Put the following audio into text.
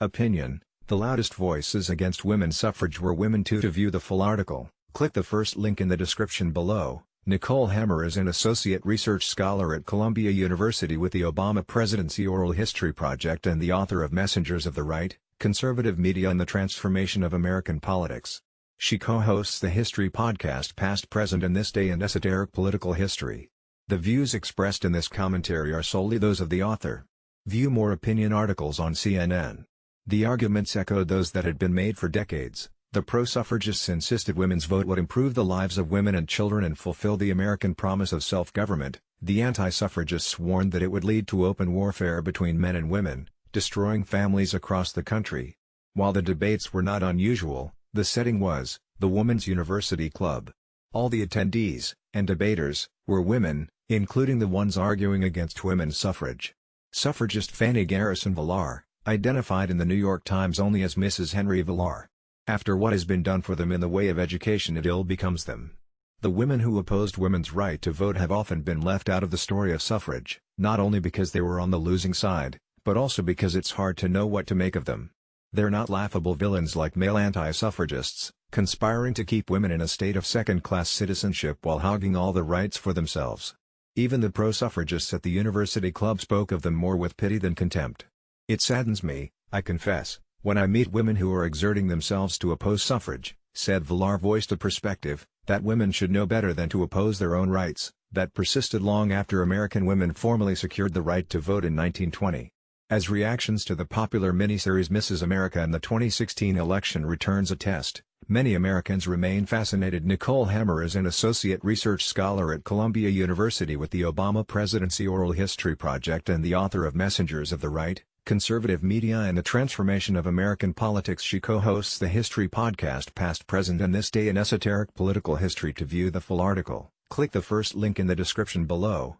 Opinion: the loudest voices against women's suffrage were women too. To view the full article, click the first link in the description below. Nicole Hemmer is an associate research scholar at Columbia University with the Obama Presidency Oral History Project and the author of Messengers of the Right, Conservative Media and the Transformation of American Politics. She co-hosts the History podcast Past, Present and This Day and Esoteric Political History. The views expressed in this commentary are solely those of the author. View more opinion articles on CNN. The arguments echoed those that had been made for decades. The pro-suffragists insisted women's vote would improve the lives of women and children and fulfill the American promise of self-government. The anti-suffragists warned that it would lead to open warfare between men and women, destroying families across the country. While the debates were not unusual, the setting was the Women's University Club. All the attendees and debaters were women, including the ones arguing against women's suffrage. Suffragist Fanny Garrison Villard, identified in the New York Times only as Mrs. Henry Villard. After what has been done for them in the way of education, it ill becomes them. The women who opposed women's right to vote have often been left out of the story of suffrage, not only because they were on the losing side, but also because it's hard to know what to make of them. They're not laughable villains like male anti-suffragists, conspiring to keep women in a state of second-class citizenship while hogging all the rights for themselves. Even the pro-suffragists at the university club spoke of them more with pity than contempt. "It saddens me, I confess, when I meet women who are exerting themselves to oppose suffrage," said Villard. Voiced a perspective that women should know better than to oppose their own rights, that persisted long after American women formally secured the right to vote in 1920. As reactions to the popular miniseries Mrs. America and the 2016 election returns attest, many Americans remain fascinated. Nicole Hemmer is an associate research scholar at Columbia University with the Obama Presidency Oral History Project and the author of Messengers of the Right, Conservative Media and the Transformation of American Politics. She co-hosts the History podcast Past, Present and This Day in Esoteric Political History. To view the full article, click the first link in the description below.